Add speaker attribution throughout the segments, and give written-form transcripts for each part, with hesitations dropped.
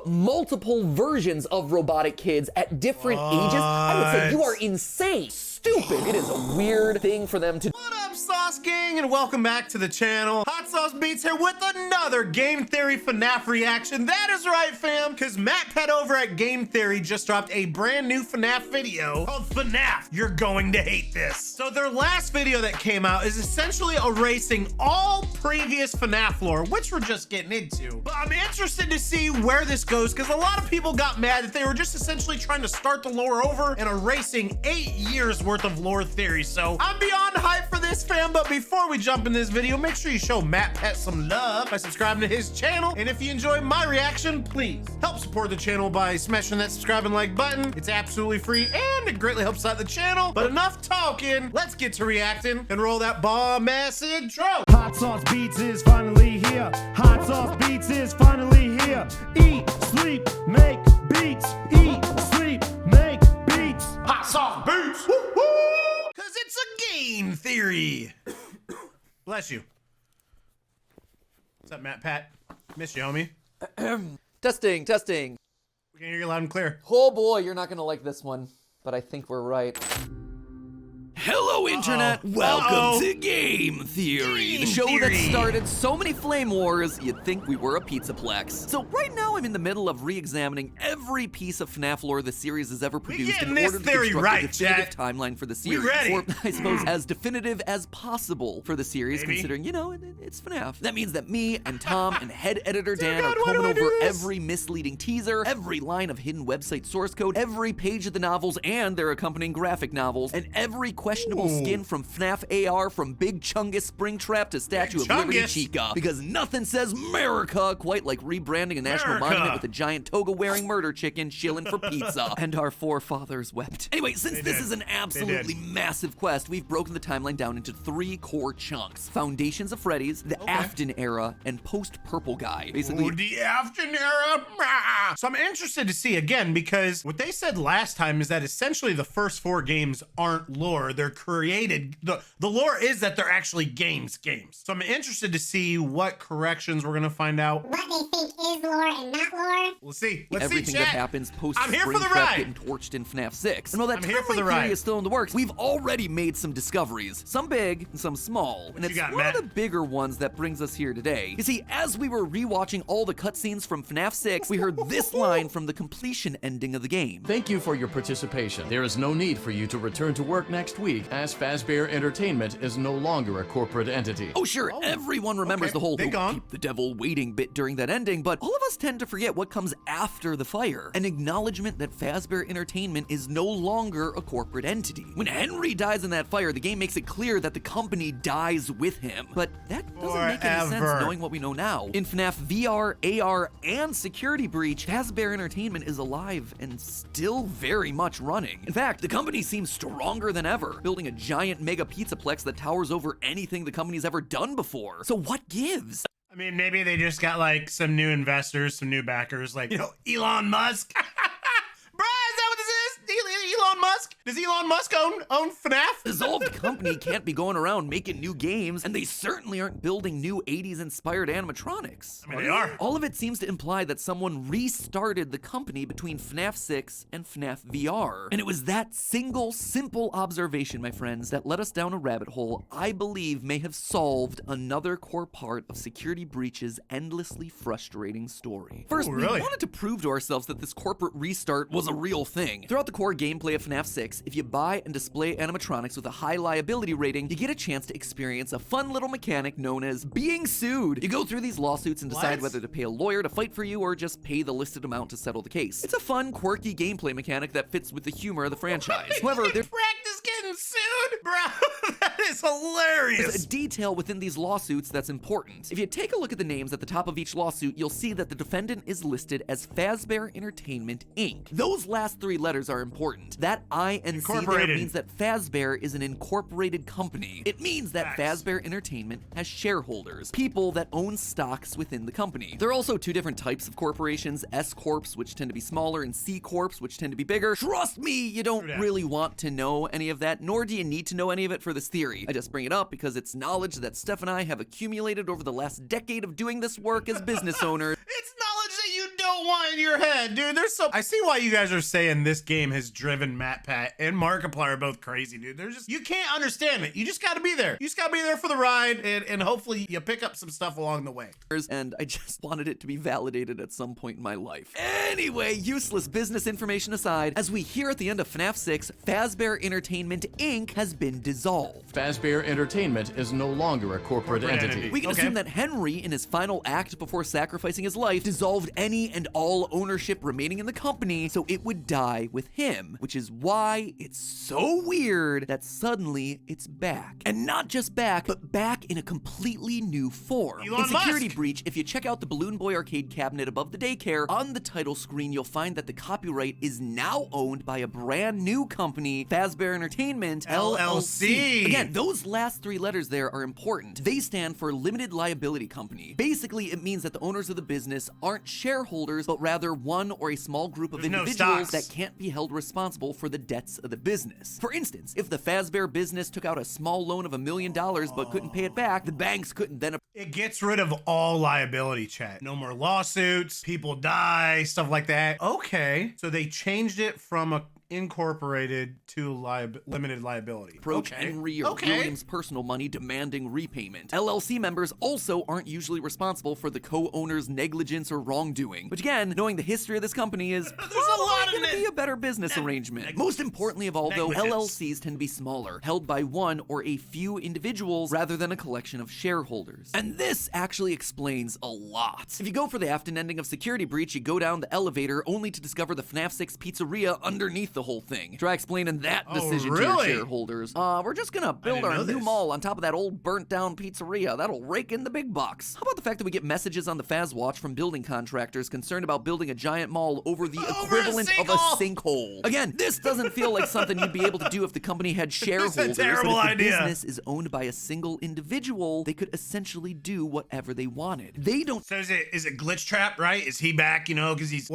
Speaker 1: multiple versions of robotic kids at different ages, I would say you are insane. Stupid. It is a weird thing for them to.
Speaker 2: What up, Sauce Gang, and welcome back to the channel. Hot Sauce Beats here with another Game Theory FNAF reaction. That is right, fam, because Matt Pet over at Game Theory just dropped a brand new FNAF video called FNAF. You're going to hate this. So their last video that came out is essentially erasing all previous FNAF lore, which we're just getting into. But I'm interested to see where this goes, because a lot of people got mad that they were just essentially trying to start the lore over and erasing 8 years worth of lore theory. So I'm beyond hype for this, fam, but before we jump in this video, make sure you show Matt Pet some love by subscribing to his channel. And if you enjoy my reaction, please help support the channel by smashing that subscribe and like button. It's absolutely free and it greatly helps out the channel. But enough talking, let's get to reacting and roll that bomb ass intro.
Speaker 3: Hot Sauce Beats is finally here. Hot Sauce Beats is finally here. Eat, sleep, make beats. Eat, sleep, make beats.
Speaker 2: Hot Sauce Beats! Woo woo! Cause it's a Game Theory. Bless you. What's up, Matt Pat? Miss you, homie.
Speaker 1: Testing.
Speaker 2: We can hear you loud and clear.
Speaker 1: Oh boy, you're not gonna like this one, but I think we're right.
Speaker 4: Hello, Internet! Welcome to Game Theory, the show that started so many flame wars, you'd think we were a pizzaplex. So right now I'm in the middle of re-examining every piece of FNAF lore the series has ever produced in order to construct a definitive timeline for the series. Or, I suppose, as definitive as possible for the series, considering, you know, it's FNAF. That means that me and Tom and head editor Dan are combing over every misleading teaser, every line of hidden website source code, every page of the novels and their accompanying graphic novels, and every questionable skin from FNAF AR, from Big Chungus Springtrap to Statue of Liberty Chica, because nothing says America quite like rebranding a national monument with a giant toga-wearing murder chicken shilling for pizza. And our forefathers wept. Anyway, since this is an absolutely massive quest, we've broken the timeline down into 3 core chunks: Foundations of Freddy's, the Afton era, and post-Purple Guy. Basically,
Speaker 2: the Afton era. So I'm interested to see again, because what they said last time is that essentially the first 4 games aren't lore, they're created. The lore is that they're actually games. So I'm interested to see what corrections we're gonna find out.
Speaker 5: What they think is lore and not lore.
Speaker 2: Let's see.
Speaker 4: Everything that happens post
Speaker 2: Springtrap
Speaker 4: getting torched in FNAF 6. And while that
Speaker 2: timeline theory
Speaker 4: is still in the works, we've already made some discoveries. Some big and some small. And it's one of the bigger ones that brings us here today. You see, as we were rewatching all the cutscenes from FNAF 6, we heard this line from the completion ending of the game.
Speaker 6: Thank you for your participation. There is no need for you to return to work next week, as Fazbear Entertainment is no longer a corporate entity.
Speaker 4: Oh sure, everyone remembers the whole keep the devil waiting bit during that ending, but all of us tend to forget what comes after the fire. An acknowledgement that Fazbear Entertainment is no longer a corporate entity. When Henry dies in that fire, the game makes it clear that the company dies with him. But that doesn't make any sense knowing what we know now. In FNAF VR, AR, and Security Breach, Fazbear Entertainment is alive and still very much running. In fact, the company seems stronger than ever, building a giant mega pizzaplex that towers over anything the company's ever done before. So what gives?
Speaker 2: I mean, maybe they just got like some new investors, some new backers, like, you know, Elon Musk. Bruh, is that what this is? Elon Musk? Does Elon Musk own FNAF?
Speaker 4: The dissolved company can't be going around making new games, and they certainly aren't building new 80s inspired animatronics.
Speaker 2: I mean, they are.
Speaker 4: All of it seems to imply that someone restarted the company between FNAF 6 and FNAF VR. And it was that single, simple observation, my friends, that led us down a rabbit hole I believe may have solved another core part of Security Breach's endlessly frustrating story. First, we wanted to prove to ourselves that this corporate restart was a real thing. Throughout the core gameplay of FNAF 6, if you buy and display animatronics with a high liability rating, you get a chance to experience a fun little mechanic known as being sued. You go through these lawsuits and decide whether to pay a lawyer to fight for you or just pay the listed amount to settle the case. It's a fun, quirky gameplay mechanic that fits with the humor of the franchise. However,
Speaker 2: practice getting sued? Bro, that is hilarious.
Speaker 4: There's a detail within these lawsuits that's important. If you take a look at the names at the top of each lawsuit, you'll see that the defendant is listed as Fazbear Entertainment, Inc. Those last 3 letters are important. That I and C there means that Fazbear is an incorporated company. It means that Fazbear Entertainment has shareholders, people that own stocks within the company. There are also 2 different types of corporations, S-Corps, which tend to be smaller, and C-Corps, which tend to be bigger. Trust me, you don't really want to know any of that, nor do you need to know any of it for this theory. I just bring it up because it's knowledge that Steph and I have accumulated over the last decade of doing this work as business owners.
Speaker 2: It's knowledge that you don't don't want in your head, dude? I see why you guys are saying this game has driven Matt Pat and Markiplier both crazy, dude. You can't understand it. You just gotta be there. You just gotta be there for the ride, and hopefully you pick up some stuff along the way.
Speaker 4: And I just wanted it to be validated at some point in my life. Anyway, useless business information aside, as we hear at the end of FNAF 6, Fazbear Entertainment Inc. has been dissolved.
Speaker 6: Fazbear Entertainment is no longer a corporate entity.
Speaker 4: We can assume that Henry, in his final act before sacrificing his life, dissolved any and all ownership remaining in the company so it would die with him, which is why it's so weird that suddenly it's back. And not just back, but back in a completely new form.
Speaker 2: Elon
Speaker 4: In Security
Speaker 2: Musk.
Speaker 4: Breach, if you check out the Balloon Boy arcade cabinet above the daycare, on the title screen you'll find that the copyright is now owned by a brand new company, Fazbear Entertainment,
Speaker 2: LLC.
Speaker 4: Again, those last three letters there are important. They stand for Limited Liability Company. Basically, it means that the owners of the business aren't shareholders, but rather one or a small group of
Speaker 2: There's no
Speaker 4: individuals
Speaker 2: stocks.
Speaker 4: that can't be held responsible for the debts of the business. For instance, if the Fazbear business took out a small loan of $1 million but couldn't pay it back, the banks couldn't then
Speaker 2: It gets rid of all liability, chat. No more lawsuits, people die, stuff like that. Okay, so they changed it from a incorporated to limited liability.
Speaker 4: approach Henry or William's personal money demanding repayment. LLC members also aren't usually responsible for the co-owner's negligence or wrongdoing, which again, knowing the history of this company is going to be a better business arrangement. Most importantly of all, though, LLCs tend to be smaller, held by one or a few individuals rather than a collection of shareholders. And this actually explains a lot. If you go for the Afton ending of Security Breach, you go down the elevator only to discover the FNAF 6 pizzeria underneath the whole thing. Try explaining that decision to your shareholders. We're just gonna build our new mall on top of that old burnt down pizzeria. That'll rake in the big bucks. How about the fact that we get messages on the Fazwatch from building contractors concerned about building a giant mall over the equivalent of a sinkhole? Again, this doesn't feel like something you'd be able to do if the company had shareholders.
Speaker 2: It's a terrible
Speaker 4: and if the
Speaker 2: idea.
Speaker 4: business is owned by a single individual, they could essentially do whatever they wanted. They don't.
Speaker 2: So is it Glitch Trap, right? Is he back, because he's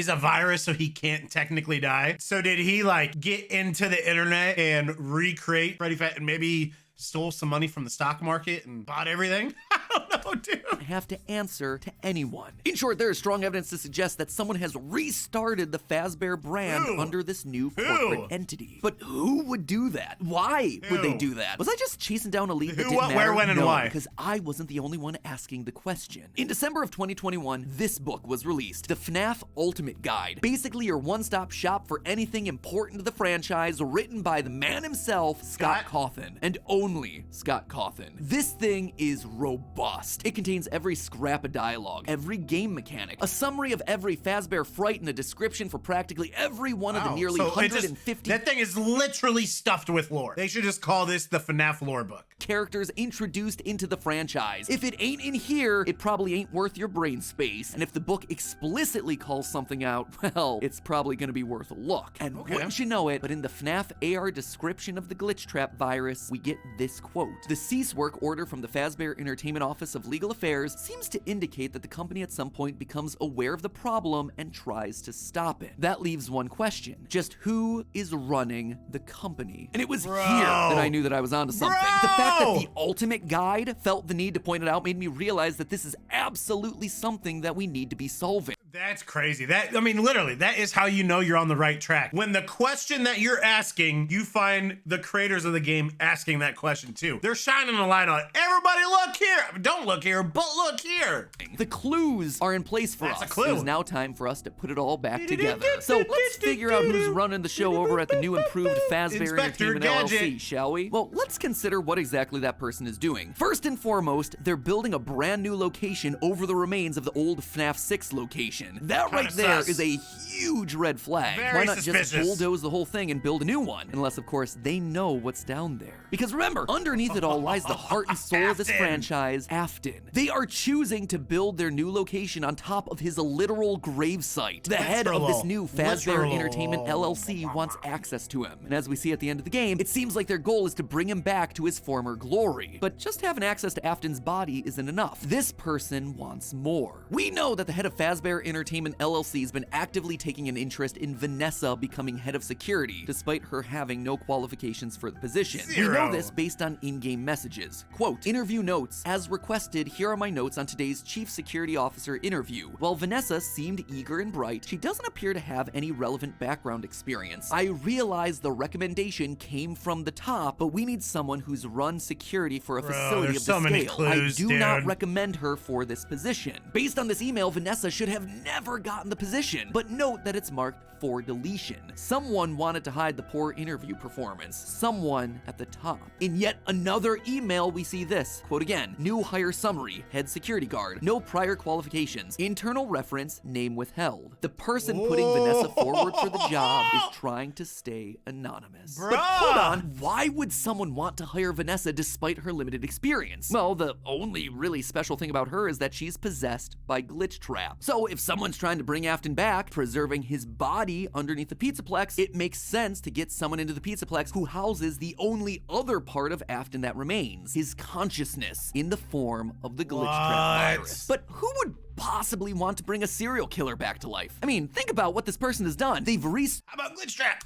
Speaker 2: a virus, so he can't technically die? So did he like get into the internet and recreate Freddy Fat and maybe stole some money from the stock market and bought everything? I don't know, dude.
Speaker 4: Have to answer to anyone. In short, there is strong evidence to suggest that someone has restarted the Fazbear brand under this new corporate entity. But who would do that? Why would they do that? Was I just chasing down a lead that didn't matter?
Speaker 2: Where, when, and why?
Speaker 4: Because I wasn't the only one asking the question. In December of 2021, this book was released, the FNAF Ultimate Guide. Basically your one-stop shop for anything important to the franchise, written by the man himself, Scott Cawthon, and only Scott Cawthon. This thing is robust. It contains every scrap of dialogue, every game mechanic, a summary of every Fazbear fright, and a description for practically every one of the nearly 150
Speaker 2: that thing is literally stuffed with lore. They should just call this the FNAF lore book.
Speaker 4: characters introduced into the franchise. If it ain't in here, it probably ain't worth your brain space. And if the book explicitly calls something out, well, it's probably gonna be worth a look. And wouldn't you know it, but in the FNAF AR description of the Glitch Trap virus, we get this quote. The cease work order from the Fazbear Entertainment Office of Legal Affairs seems to indicate that the company at some point becomes aware of the problem and tries to stop it. That leaves one question. Just who is running the company? And it was here that I knew that I was onto something. The fact that the Ultimate Guide felt the need to point it out made me realize that this is absolutely something that we need to be solving.
Speaker 2: That's crazy. I mean, literally, that is how you know you're on the right track. When the question that you're asking, you find the creators of the game asking that question too. They're shining a light on it. Everybody look here. Don't look here, but look here.
Speaker 4: The clues are in place for us.
Speaker 2: That's a clue.
Speaker 4: It is now time for us to put it all back together. So let's figure out who's running the show over at the new improved Fazbear
Speaker 2: Inspector
Speaker 4: Entertainment
Speaker 2: Gadget.
Speaker 4: LLC, shall we? Well, let's consider what exactly that person is doing. First and foremost, they're building a brand new location over the remains of the old FNAF 6 location. That right there is a huge red flag.
Speaker 2: Very
Speaker 4: Why not
Speaker 2: suspicious.
Speaker 4: just bulldoze the whole thing and build a new one? Unless, of course, they know what's down there. Because remember, underneath it all lies the heart and soul of this franchise, Afton. They are choosing to build their new location on top of his literal gravesite. The head of this new Fazbear Entertainment LLC wants access to him. And as we see at the end of the game, it seems like their goal is to bring him back to his former glory. But just having access to Afton's body isn't enough. This person wants more. We know that the head of Fazbear Entertainment LLC has been actively taking an interest in Vanessa becoming head of security, despite her having no qualifications for the position. We know this based on in-game messages. Quote, interview notes. As requested, here are my notes on today's Chief Security Officer interview. While Vanessa seemed eager and bright, she doesn't appear to have any relevant background experience. I realize the recommendation came from the top, but we need someone who's run security for a facility of this scale. I do not recommend her for this position. Based on this email, Vanessa should have never gotten the position, but note that it's marked for deletion. Someone wanted to hide the poor interview performance. Someone at the top. In yet another email, we see this. Quote again, new hire summary, head security guard, no prior qualifications, internal reference, name withheld. The person putting Vanessa forward for the job is trying to stay anonymous. But hold on, why would someone want to hire Vanessa despite her limited experience? Well, the only really special thing about her is that she's possessed by glitch trap. So if someone's trying to bring Afton back, preserving his body underneath the Pizzaplex, it makes sense to get someone into the Pizzaplex who houses the only other part of Afton that remains, his consciousness, in the form of the glitch trap virus. But who would possibly want to bring a serial killer back to life? I mean, think about what this person has done. They've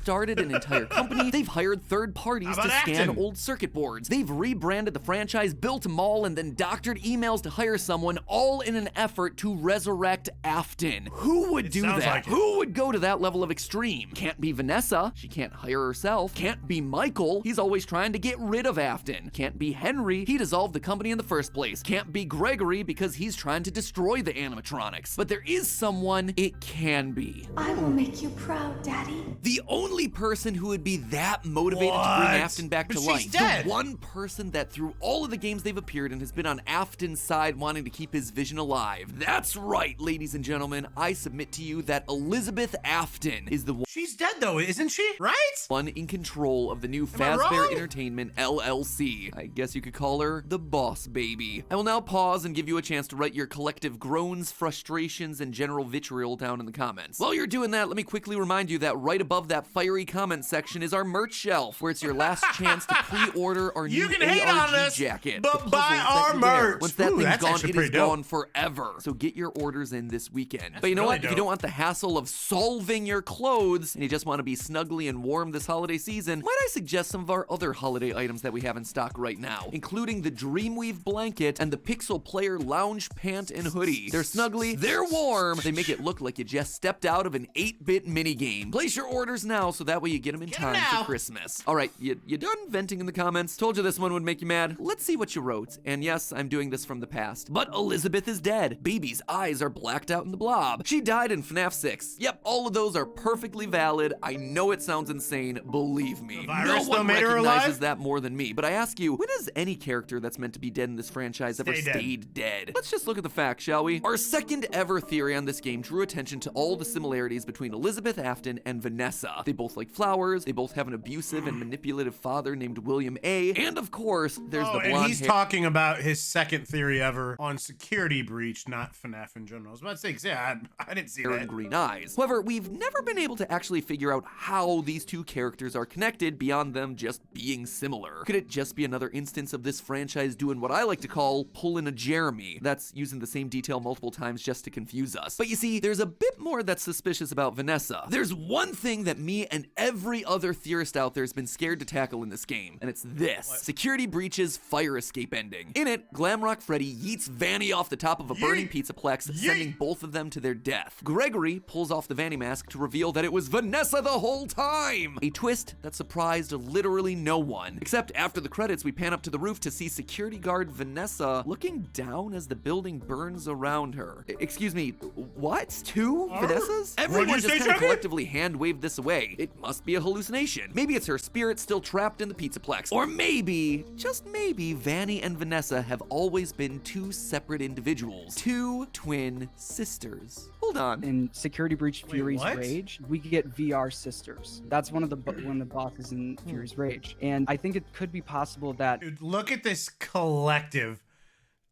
Speaker 4: started an entire company. They've hired third parties to scan old circuit boards. They've rebranded the franchise, built a mall, and then doctored emails to hire someone, all in an effort to resurrect Afton. Who would do that? Who would go to that level of extreme? Can't be Vanessa. She can't hire herself. Can't be Michael. He's always trying to get rid of Afton. Can't be Henry. He dissolved the company in the first place. Can't be Gregory because he's trying to destroy the animatronics. But there is someone it can be.
Speaker 7: I will make you proud, Daddy.
Speaker 4: The only person who would be that motivated to bring Afton back to life. The one person that through all of the games they've appeared in has been on Afton's side wanting to keep his vision alive. That's right, ladies and gentlemen. I submit to you that Elizabeth Afton is the one.
Speaker 2: She's dead though, isn't she? Right?
Speaker 4: One in control of the new Fazbear Entertainment LLC. I guess you could call her the boss baby. I will now pause and give you a chance to write your collective groans, frustrations, and general vitriol down in the comments. While you're doing that, let me quickly remind you that right above that fiery comment section is our merch shelf, where it's your last chance to pre-order our new ARG jacket.
Speaker 2: But buy our merch.
Speaker 4: Once that thing's gone, it is gone forever. So get your orders in this weekend. But you know what? If you don't want the hassle of solving your clothes and you just want to be snuggly and warm this holiday season, might I suggest some of our other holiday items that we have in stock right now, including the Dreamweave blanket and the Pixel Player lounge pant and hoodie. They're snuggly, they're warm, they make it look like you just stepped out of an 8-bit minigame. Place your orders now so that way you get them in time for Christmas. All right, you done venting in the comments? Told you this one would make you mad. Let's see what you wrote. And yes, I'm doing this from the past. But Elizabeth is dead. Baby's eyes are blacked out in the blob. She died in FNAF 6. Yep, all of those are perfectly valid. I know it sounds insane. Believe me. No one recognizes that more than me. But I ask you, when has any character that's meant to be dead in this franchise ever stayed dead? Let's just look at the facts, shall we? Our second ever theory on this game drew attention to all the similarities between Elizabeth Afton and Vanessa. They both like flowers, they both have an abusive and manipulative father named William A, and of course, there's the blonde
Speaker 2: and he's talking about his second theory ever on Security Breach, not FNAF in general. I was about to say, 'cause yeah, I didn't see that.
Speaker 4: And green eyes. However, we've never been able to actually figure out how these two characters are connected beyond them just being similar. Could it just be another instance of this franchise doing what I like to call pulling a Jeremy? That's using the same detail multiple times just to confuse us. But you see, there's a bit more that's suspicious about Vanessa. There's one thing that me and every other theorist out there has been scared to tackle in this game, and it's this. Security Breach's fire escape ending. In it, Glamrock Freddy yeets Vanny off the top of a burning pizzaplex, sending both of them to their death. Gregory pulls off the Vanny mask to reveal that it was Vanessa the whole time! A twist that surprised literally no one. Except after the credits, we pan up to the roof to see security guard Vanessa looking down as the building burns around her. Excuse me, what? Two Vanessas? Everyone just kind of collectively hand-waved this away. It must be a hallucination. Maybe it's her spirit still trapped in the pizzaplex. Or maybe, just maybe, Vanny and Vanessa have always been two separate individuals. Two twin sisters. Hold on.
Speaker 8: In Security Breach Fury's Rage, we get VR sisters. That's one of the bosses in Fury's Rage. And I think it could be possible that...
Speaker 2: Dude, look at this collective.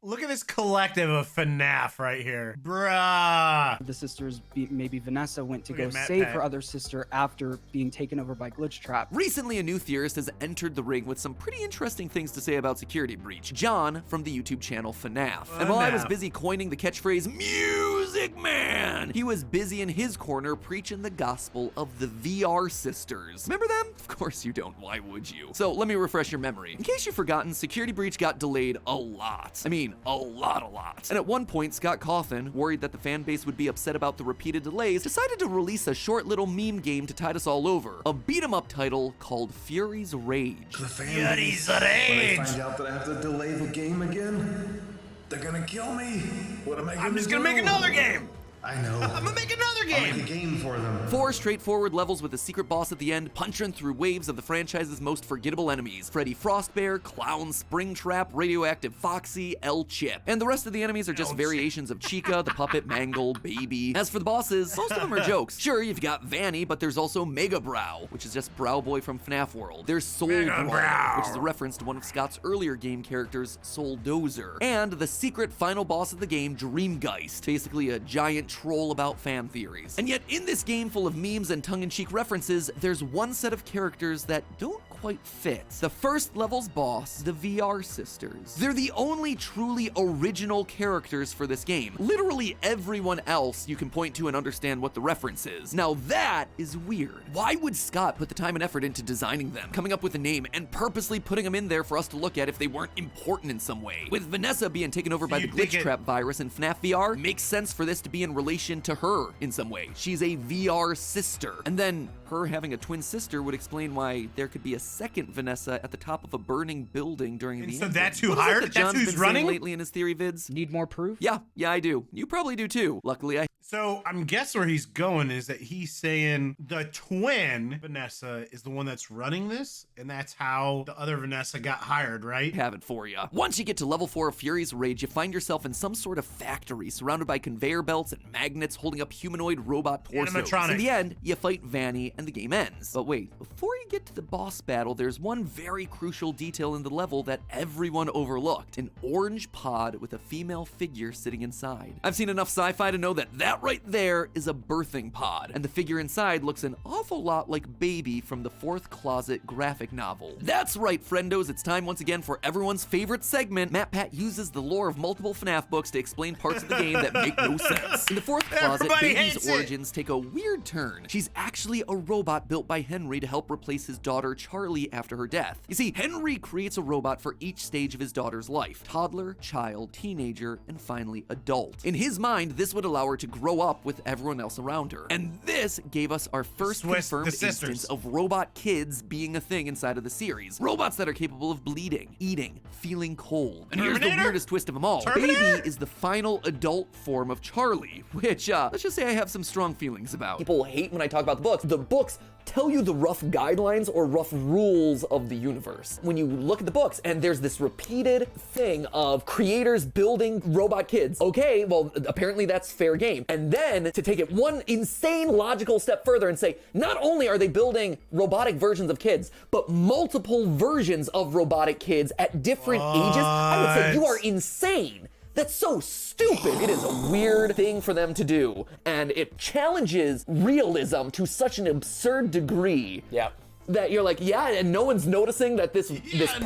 Speaker 2: Look at this collective of FNAF right here. Bruh.
Speaker 8: The sisters, maybe Vanessa went to go save her other sister after being taken over by Glitch Trap.
Speaker 4: Recently, a new theorist has entered the ring with some pretty interesting things to say about Security Breach. John from the YouTube channel Fnaf. And while I was busy coining the catchphrase, music Music Man! He was busy in his corner preaching the gospel of the VR sisters. Remember them? Of course you don't, why would you? So let me refresh your memory. In case you've forgotten, Security Breach got delayed a lot. I mean, a lot. And at one point, Scott Cawthon, worried that the fan base would be upset about the repeated delays, decided to release a short little meme game to tide us all over. A beat-em-up title called Fury's Rage.
Speaker 9: Fury's Rage! When they find out that I have to delay the game again, they're gonna kill me. What am I gonna do?
Speaker 2: I'm just gonna make another game!
Speaker 9: I know.
Speaker 2: I'm gonna make another game!
Speaker 9: I'll make a game for them.
Speaker 4: 4 straightforward levels with a secret boss at the end, punching through waves of the franchise's most forgettable enemies. Freddy Frostbear, Clown, Springtrap, Radioactive Foxy, El-Chip. And the rest of the enemies are just variations of Chica, the Puppet, Mangle, Baby. As for the bosses, most of them are jokes. Sure, you've got Vanny, but there's also Mega Brow, which is just Brow Boy from Fnaf World. There's Soul Brawler, which is a reference to one of Scott's earlier game characters, Soul Dozer. And the secret final boss of the game, Dreamgeist, basically a giant troll about fan theories. And yet, in this game full of memes and tongue-in-cheek references, there's one set of characters that don't quite fit. The first level's boss, the VR sisters. They're the only truly original characters for this game. Literally everyone else you can point to and understand what the reference is. Now that is weird. Why would Scott put the time and effort into designing them, coming up with a name, and purposely putting them in there for us to look at if they weren't important in some way? With Vanessa being taken over by the glitch trap virus in FNAF VR, makes sense for this to be in relation to her in some way. She's a VR sister. And then her having a twin sister would explain why there could be a second Vanessa at the top of a burning building during the
Speaker 2: So
Speaker 4: ending.
Speaker 2: that's who
Speaker 4: What is it
Speaker 2: hired?
Speaker 4: that
Speaker 2: That's
Speaker 4: John's
Speaker 2: who's
Speaker 4: been
Speaker 2: running?
Speaker 4: saying lately in his theory vids?
Speaker 8: Need more proof?
Speaker 4: Yeah, I do. You probably do too. Luckily, I
Speaker 2: So I'm guessing where he's going is that he's saying the twin Vanessa is the one that's running this, and that's how the other Vanessa got hired, right?
Speaker 4: have it for you. Once you get to level 4 of Fury's Rage, you find yourself in some sort of factory surrounded by conveyor belts and magnets holding up humanoid robot torsos.
Speaker 2: Animatronics.
Speaker 4: In the end, you fight Vanny and the game ends. But wait, before you get to the boss battle, there's one very crucial detail in the level that everyone overlooked. An orange pod with a female figure sitting inside. I've seen enough sci-fi to know that that right there is a birthing pod, and the figure inside looks an awful lot like Baby from the Fourth Closet graphic novel. That's right, friendos, it's time once again for everyone's favorite segment. MatPat uses the lore of multiple FNAF books to explain parts of the game that make no sense. In the Fourth Closet,
Speaker 2: Everybody
Speaker 4: Baby's
Speaker 2: hates it.
Speaker 4: origins take a weird turn. She's actually a robot built by Henry to help replace his daughter Charlie after her death. You see, Henry creates a robot for each stage of his daughter's life: toddler, child, teenager, and finally adult. In his mind, this would allow her to grow up with everyone else around her. And this gave us our first confirmed instance of robot kids being a thing inside of the series. Robots that are capable of bleeding, eating, feeling cold. And here's the
Speaker 2: Terminator?
Speaker 4: weirdest twist of them all.
Speaker 2: Terminator?
Speaker 4: Baby is the final adult form of Charlie, which, let's just say I have some strong feelings about.
Speaker 1: People hate when I talk about the books. The books tell you the rough guidelines or rough rules of the universe. When you look at the books and there's this repeated thing of creators building robot kids, okay, well, apparently that's fair game. And then to take it one insane logical step further and say, not only are they building robotic versions of kids, but multiple versions of robotic kids at different ages, I would say you are insane. That's so stupid. It is a weird thing for them to do, and it challenges realism to such an absurd degree. Yeah. That you're like, yeah, and no one's noticing that this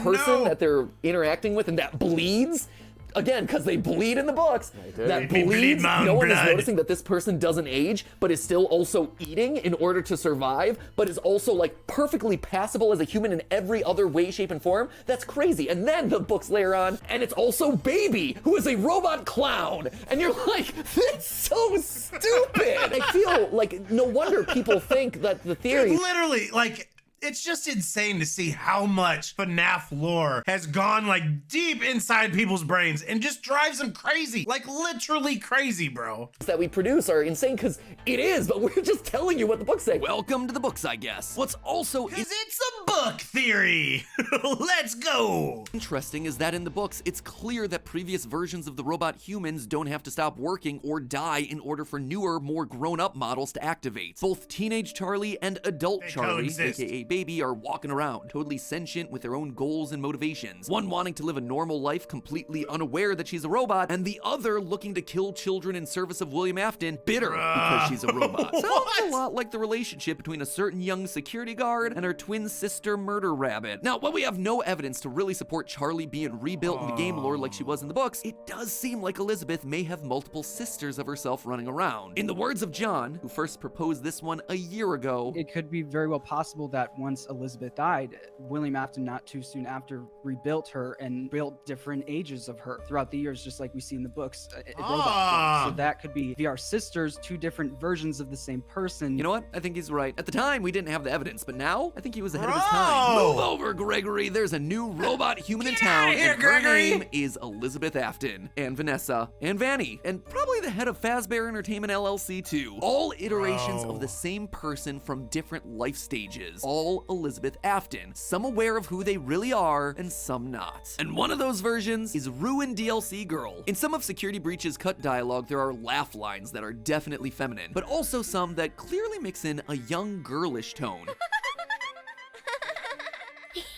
Speaker 1: person that they're interacting with and that bleeds. Again, because they bleed in the books, that bleeds, no one is noticing that this person doesn't age, but is still also eating in order to survive, but is also like perfectly passable as a human in every other way, shape, and form. That's crazy. And then the books layer on, and it's also Baby, who is a robot clown. And you're like, that's so stupid. I feel like no wonder people think that the theory...
Speaker 2: Literally, like... It's just insane to see how much FNAF lore has gone like deep inside people's brains and just drives them crazy, like literally crazy, bro.
Speaker 1: that we produce are insane, because it is, but we're just telling you what the books say.
Speaker 4: Welcome to the books, I guess. What's also
Speaker 2: It's a book theory. Let's go.
Speaker 4: interesting is that in the books, it's clear that previous versions of the robot humans don't have to stop working or die in order for newer, more grown-up models to activate. Both teenage Charlie and adult Charlie,
Speaker 2: coexist.
Speaker 4: aka baby are walking around, totally sentient with their own goals and motivations. One wanting to live a normal life, completely unaware that she's a robot, and the other looking to kill children in service of William Afton, bitter because she's a robot. Sounds a lot like the relationship between a certain young security guard and her twin sister murder rabbit. Now, while we have no evidence to really support Charlie being rebuilt in the game lore like she was in the books, it does seem like Elizabeth may have multiple sisters of herself running around. In the words of John, who first proposed this one a year ago,
Speaker 8: it could be very well possible that once Elizabeth died, William Afton not too soon after rebuilt her and built different ages of her throughout the years, just like we see in the books. Robot. So that could be VR sisters, two different versions of the same person.
Speaker 4: You know what? I think he's right. At the time, we didn't have the evidence, but now I think he was ahead of his time. Move over, Gregory. There's a new robot human in town,
Speaker 2: here,
Speaker 4: and her
Speaker 2: Gregory.
Speaker 4: name is Elizabeth Afton, and Vanessa, and Vanny, and probably the head of Fazbear Entertainment LLC too. All iterations of the same person from different life stages. All Elizabeth Afton. Some aware of who they really are, and some not. And one of those versions is Ruined DLC Girl. In some of Security Breach's cut dialogue, there are laugh lines that are definitely feminine, but also some that clearly mix in a young girlish tone.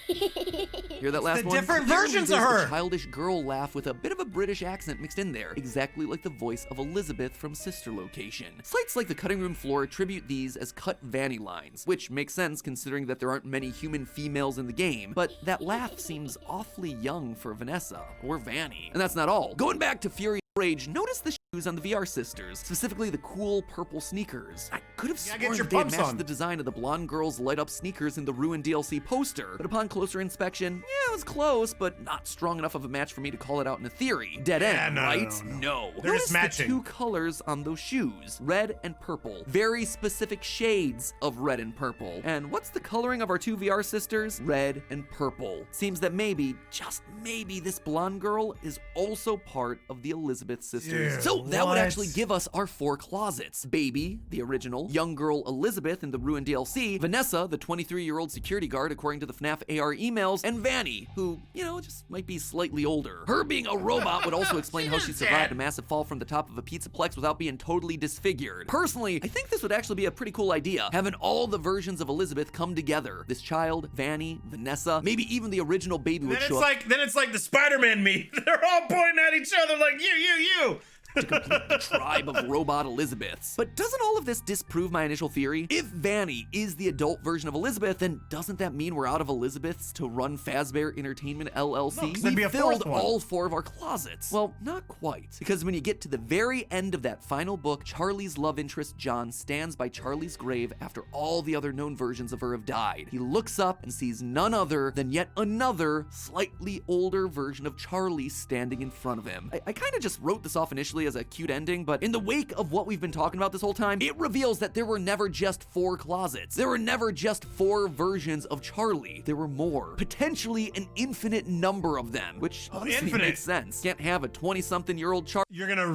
Speaker 4: Hear that last one?
Speaker 2: Different
Speaker 4: Clearly
Speaker 2: versions of
Speaker 4: there's
Speaker 2: her.
Speaker 4: a childish girl laugh with a bit of a British accent mixed in there, exactly like the voice of Elizabeth from Sister Location. Sites like the Cutting Room Floor attribute these as cut Vanny lines, which makes sense considering that there aren't many human females in the game, but that laugh seems awfully young for Vanessa, or Vanny. And that's not all. Going back to Fury Rage, notice the shoes on the VR sisters, specifically the cool purple sneakers. I could have sworn
Speaker 2: get your
Speaker 4: that they had
Speaker 2: pumps
Speaker 4: matched
Speaker 2: on.
Speaker 4: the design of the blonde girl's light-up sneakers in the Ruined DLC poster, but upon closer inspection, yeah, it was close, but not strong enough of a match for me to call it out in a theory. Dead end, right? No.
Speaker 2: They're
Speaker 4: Notice
Speaker 2: just matching.
Speaker 4: the two colors on those shoes, red and purple. Very specific shades of red and purple. And what's the coloring of our two VR sisters? Red and purple. Seems that maybe, just maybe, this blonde girl is also part of the Elizabeth sisters.
Speaker 2: Dude,
Speaker 4: So that would
Speaker 2: what?
Speaker 4: actually give us our 4 closets. Baby, the original, young girl Elizabeth in the Ruined DLC, Vanessa, the 23-year-old security guard according to the Fnaf AR emails, and Vanny, who, you know, just might be slightly older. Her being a robot would also explain how she survived a massive fall from the top of a pizzaplex without being totally disfigured. Personally, I think this would actually be a pretty cool idea, having all the versions of Elizabeth come together. This child, Vanny, Vanessa, maybe even the original baby would show up.
Speaker 2: Then it's like the Spider-Man meme. They're all pointing at each other like you.
Speaker 4: To complete the tribe of robot Elizabeths. But doesn't all of this disprove my initial theory? If Vanny is the adult version of Elizabeth, then doesn't that mean we're out of Elizabeths to run Fazbear Entertainment LLC?
Speaker 2: No, 'cause there'd be
Speaker 4: We
Speaker 2: a fourth
Speaker 4: filled
Speaker 2: one.
Speaker 4: all 4 of our closets. Well, not quite. Because when you get to the very end of that final book, Charlie's love interest, John, stands by Charlie's grave after all the other known versions of her have died. He looks up and sees none other than yet another, slightly older version of Charlie standing in front of him. I kind of just wrote this off initially as a cute ending, but in the wake of what we've been talking about this whole time, it reveals that there were never just 4 closets. There were never just 4 versions of Charlie. There were more. Potentially an infinite number of them, which honestly
Speaker 2: infinite.
Speaker 4: makes sense. Can't have a 20-something-year-old Charlie.
Speaker 2: You're gonna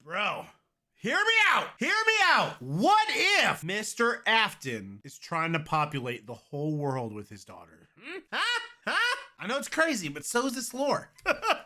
Speaker 2: Bro, hear me out. Hear me out. What if Mr. Afton is trying to populate the whole world with his daughter? Huh? I know it's crazy, but so is this lore.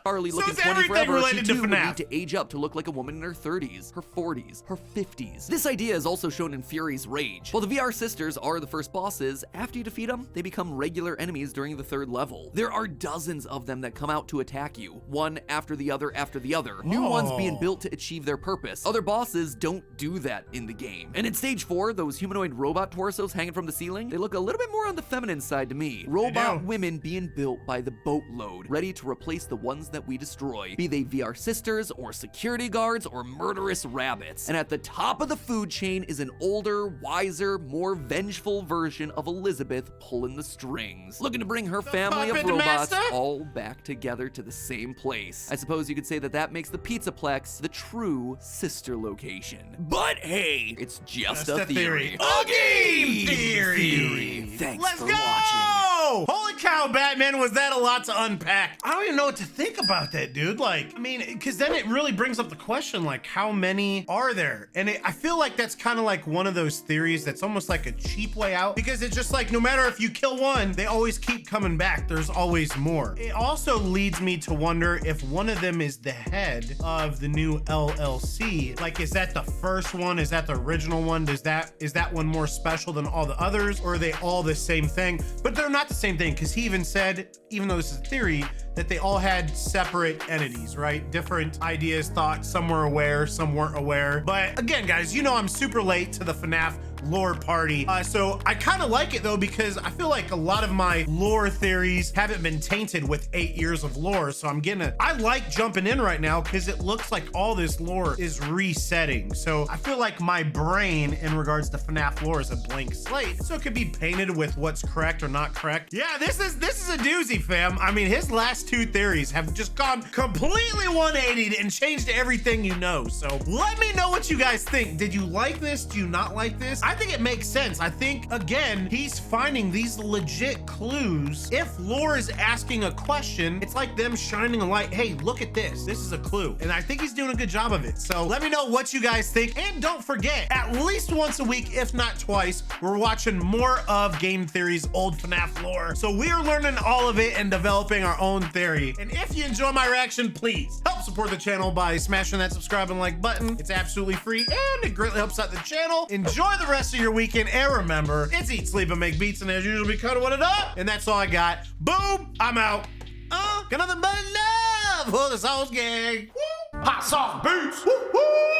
Speaker 4: Charlie
Speaker 2: So
Speaker 4: looking
Speaker 2: is
Speaker 4: 20
Speaker 2: everything
Speaker 4: forever, she
Speaker 2: related to
Speaker 4: too would
Speaker 2: FNAF.
Speaker 4: need to age up to look like a woman in her 30s, her 40s, her 50s. This idea is also shown in Fury's Rage. While the VR sisters are the first bosses, after you defeat them, they become regular enemies during the 3rd level. There are dozens of them that come out to attack you, one after the other after the other. New ones being built to achieve their purpose. Other bosses don't do that in the game. And in stage 4, those humanoid robot torsos hanging from the ceiling, they look a little bit more on the feminine side to me. Robot women being built by the boatload, ready to replace the ones that we destroy, be they VR sisters or security guards or murderous rabbits. And at the top of the food chain is an older, wiser, more vengeful version of Elizabeth pulling the strings, looking to bring her family of
Speaker 2: puppet
Speaker 4: robots
Speaker 2: master?
Speaker 4: all back together to the same place. I suppose you could say that that makes the Pizzaplex the true sister location. But hey, it's just a theory.
Speaker 2: A game theory.
Speaker 4: Thanks
Speaker 2: Let's
Speaker 4: for
Speaker 2: go!
Speaker 4: watching.
Speaker 2: go. Holy cow, Batman, was that a lot to unpack? I don't even know what to think about that, dude. Like, I mean, because then it really brings up the question, like, how many are there? And I feel like that's kind of like one of those theories that's almost like a cheap way out, because it's just like, no matter if you kill one, they always keep coming back. There's always more. It also leads me to wonder if one of them is the head of the new LLC. Like, is that the first one? Is that the original one? Is that one more special than all the others, or are they all the same thing? But they're not the same thing, because he even said, even though this is a theory, that they all had separate entities, right? Different ideas, thoughts, some were aware, some weren't aware. But again, guys, you know I'm super late to the FNAF lore party. So I kind of like it though, because I feel like a lot of my lore theories haven't been tainted with 8 years of lore. So I like jumping in right now because it looks like all this lore is resetting. So I feel like my brain in regards to FNAF lore is a blank slate. So it could be painted with what's correct or not correct. Yeah, this is a doozy, fam. I mean, his last 2 theories have just gone completely 180'd and changed everything you know. So let me know what you guys think. Did you like this? Do you not like this? I think it makes sense. I think, again, he's finding these legit clues. If lore is asking a question, it's like them shining a light. Hey, look at this. This is a clue. And I think he's doing a good job of it. So let me know what you guys think. And don't forget, at least once a week, if not twice, we're watching more of Game Theory's old FNAF lore. So we are learning all of it and developing our own theory. And if you enjoy my reaction, please help support the channel by smashing that subscribe and like button. It's absolutely free and it greatly helps out the channel. Enjoy the rest of your weekend, and remember, it's eat, sleep, and make beats, and as usual, we cut it up. And that's all I got. Boom, I'm out. Got nothing but love for the sauce gang. Woo. Hot sauce beats. Woo, woo.